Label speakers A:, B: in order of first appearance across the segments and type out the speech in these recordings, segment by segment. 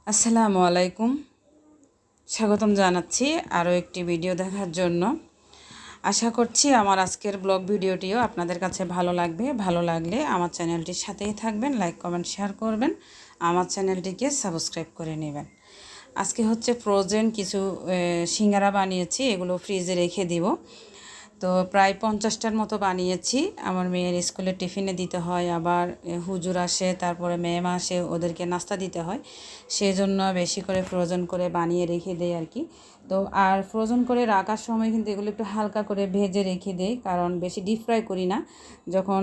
A: আসসালামু আলাইকুম, স্বাগতম জানাচ্ছি আরও একটি ভিডিও দেখার জন্য। আশা করছি আমার আজকের ব্লগ ভিডিওটিও আপনাদের কাছে ভালো লাগবে। ভালো লাগলে আমার চ্যানেলটির সাথেই থাকবেন, লাইক কমেন্ট শেয়ার করবেন, আমার চ্যানেলটিকে সাবস্ক্রাইব করে নেবেন। আজকে হচ্ছে ফ্রোজেন কিছু সিঙ্গারা বানিয়েছি, এগুলো ফ্রিজে রেখে দিব। তো প্রায় 50টার মতো বানিয়েছি। আমার মেয়ের স্কুলে টিফিনে দিতে হয়, আবার হুজুর আসে, তারপরে ম্যাম আসে, ওদেরকে নাস্তা দিতে হয়। সেজন্য বেশি করে ফ্রোজেন করে বানিয়ে রেখে দেই আর কি। তো আর ফ্রোজেন করে রাখার সময় কিন্তু এগুলো একটু হালকা করে ভেজে রেখে দেই, কারণ বেশি ডিপ ফ্রাই করি না। যখন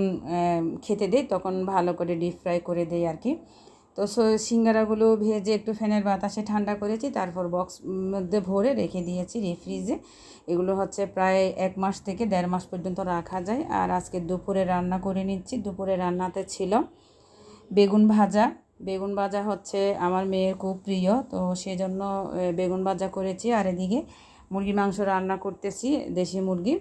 A: খেতে দিই তখন ভালো করে ডিপ ফ্রাই করে দেই আর কি। তো সিঙ্গারাগুলো ভেজে একটু ফ্যানের বাতাসে ঠান্ডা করেছি, তারপর বক্স মধ্যে ভরে রেখে দিয়েছি রিফ্রিজে। এগুলো হচ্ছে প্রায় 1 মাস থেকে 1.5 মাস পর্যন্ত রাখা যায়। আর আজকে দুপুরে রান্না করে নিচ্ছি। দুপুরে রান্নাতে ছিল বেগুন ভাজা। বেগুন ভাজা হচ্ছে আমার মেয়ের খুব প্রিয়, তো সেজন্য বেগুন ভাজা করেছি। আর এদিকে মুরগি মাংস রান্না করতেছি, দেশি মুরগি।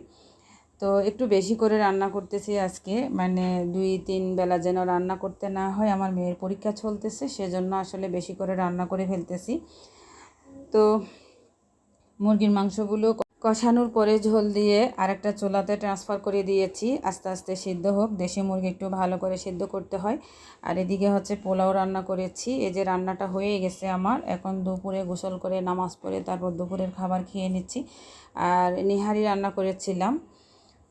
A: তো একটু বেশি করে রান্না করতেছি আজকে, মানে 2-3 বেলা যেন রান্না করতে না হয়। আমার মেয়ের পরীক্ষা চলতেছে, সেজন্য আসলে বেশি করে রান্না করে ফেলতেছি। তো মুরগির মাংসগুলো কষানোর পরে ঝোল দিয়ে আরেকটা চুলাতে ট্রান্সফার করে দিয়েছি, আস্তে আস্তে সিদ্ধ হোক। দেশি মুরগি একটু ভালো করে সিদ্ধ করতে হয়। আর এদিকে হচ্ছে পোলাও রান্না করেছি। এই যে রান্নাটা হয়ে গেছে আমার। এখন দুপুরে গোসল করে নামাজ পড়ে তারপর দুপুরের খাবার খেয়ে নিচ্ছি। আর নিহারি রান্না করেছিলাম,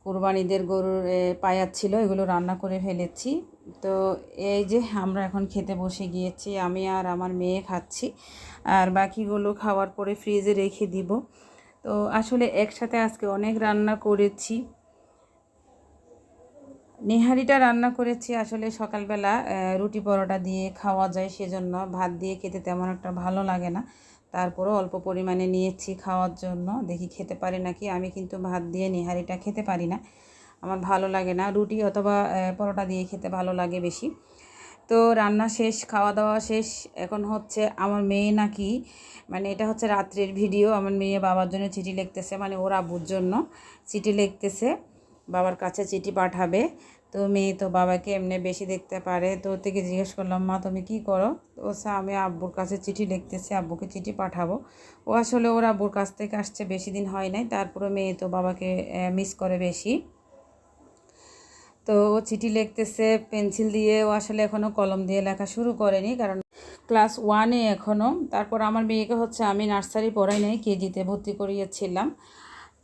A: কুরবানিদের গরুর পায়াত ছিল, এগুলো রান্না করে ফেলেছি। তো এই যে আমরা এখন খেতে বসে গিয়েছি, আমি আর আমার মেয়ে খাচ্ছি। আর বাকিগুলো খাওয়ার পরে ফ্রিজে রেখে দিব। তো আসলে একসাথে আজকে অনেক রান্না করেছি। নেহারিটা রান্না করেছি আসলে সকালবেলা রুটি পরোটা দিয়ে খাওয়া যায়, সেজন্য ভাত দিয়ে খেতে তেমন একটা ভালো লাগে না। তারপরও অল্প পরিমাণে নিয়েছি খাওয়ার জন্য, দেখি খেতে পারি নাকি। আমি কিন্তু ভাত দিয়ে নেহারিটা খেতে পারি না, আমার ভালো লাগে না। রুটি অথবা পরোটা দিয়ে খেতে ভালো লাগে বেশি। তো রান্না শেষ, খাওয়া দাওয়া শেষ। এখন হচ্ছে আমার মেয়ে নাকি, মানে এটা হচ্ছে রাত্রের ভিডিও, আমার মেয়ে বাবার জন্য চিঠি লিখতেছে, মানে ওর আব্বুর জন্য চিঠি লিখতেছে, বাবার কাছে চিঠি পাঠাবে। তো মেয়ে তো বাবাকে এমনি বেশি দেখতে পারে। তো ওর থেকে জিজ্ঞেস করলাম, মা তুমি কি করো? তো আমি আব্বুর কাছে চিঠি লিখতেছি, আব্বুকে চিঠি পাঠাবো। ও আসলে ওর আব্বুর কাছ থেকে আসছে বেশি দিন হয় নাই, তারপরে মেয়ে তো বাবাকে মিস করে বেশি। তো ও চিঠি লিখতেছে পেন্সিল দিয়ে, ও আসলে এখনও কলম দিয়ে লেখা শুরু করেনি, কারণ ক্লাস 1-এ এখনও। তারপর আমার মেয়েকে হচ্ছে আমি নার্সারি পড়াই নাই, কেজিতে ভর্তি করিয়েছিলাম।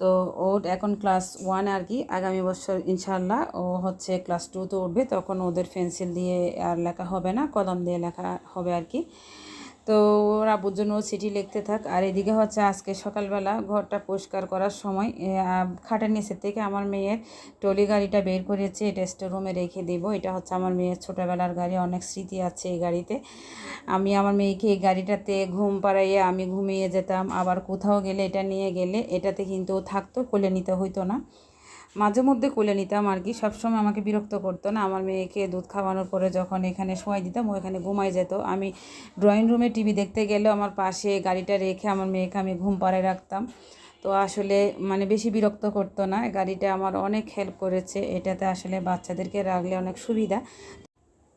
A: তো ও এখন ক্লাস 1 আর কি। আগামী বছর ইনশাল্লাহ ও হচ্ছে ক্লাস 2-তে উঠবে, তখন ওদের পেন্সিল দিয়ে আর লেখা হবে না, কলম দিয়ে লেখা হবে আর কি। তো ওর আব্বুর জন্য চিঠি লিখতে থাক। আর এদিকে হচ্ছে আজকে সকালবেলা ঘরটা পরিষ্কার করার সময় খাটের নিচের থেকে আমার মেয়ের ট্রলি গাড়িটা বের করেছে, এটা স্টোর রুমে রেখে দেব। এটা হচ্ছে আমার মেয়ের ছোটোবেলার গাড়ি, অনেক স্মৃতি আছে এই গাড়িতে। আমি আমার মেয়েকে এই গাড়িটাতে ঘুম পাড়াইয়ে আমি ঘুমিয়ে যেতাম, আবার কোথাও গেলে এটা নিয়ে গেলে এটাতে কিন্তু থাকতো, কোলে নিতে হইতো না। মাঝে মধ্যে কোলে নিতাম আর কি, সবসময় আমাকে বিরক্ত করতো না। আমার মেয়েকে দুধ খাওয়ানোর পরে যখন এখানে শোয়াই দিতাম, ও এখানে ঘুমাই যেত। আমি ড্রয়িং রুমে টিভি দেখতে গেলেও আমার পাশে গাড়িটা রেখে আমার মেয়েকে আমি ঘুম পাড়ায় রাখতাম। তো আসলে মানে বেশি বিরক্ত করতো না। গাড়িটা আমার অনেক হেল্প করেছে, এটাতে আসলে বাচ্চাদেরকে রাখলে অনেক সুবিধা।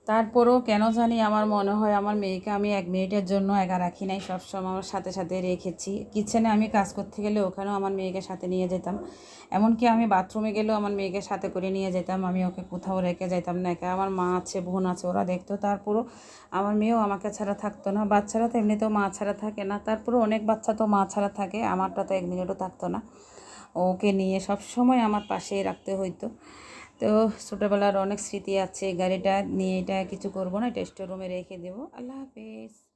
A: তারপরেও কেন জানি আমার মনে হয় আমার মেয়েকে আমি 1 মিনিটের জন্য একা রাখি নাই, সবসময় আমার সাথে সাথে রেখেছি। কিচেনে আমি কাজ করতে গেলে ওখানেও আমার মেয়েকে সাথে নিয়ে যেতাম, এমনকি আমি বাথরুমে গেলেও আমার মেয়েকে সাথে করে নিয়ে যেতাম। আমি ওকে কোথাও রেখে যেতাম না একা। আমার মা আছে, বোন আছে, ওরা দেখতো, তারপরও আমার মেয়েও আমাকে ছাড়া থাকতো না। বাচ্চারা তো এমনিতেও মা ছাড়া থাকে না, তারপরও অনেক বাচ্চা তো মা ছাড়া থাকে, আমারটা তো 1 মিনিটও থাকতো না। ওকে নিয়ে সব সময় আমার পাশেই রাখতে হইতো। তো ছোটোবেলার অনেক স্মৃতি আছে, গাড়িটা নিয়ে এটা কিছু করবো না, এটা স্টোর রুমে রেখে দেবো। আল্লাহ হাফেজ।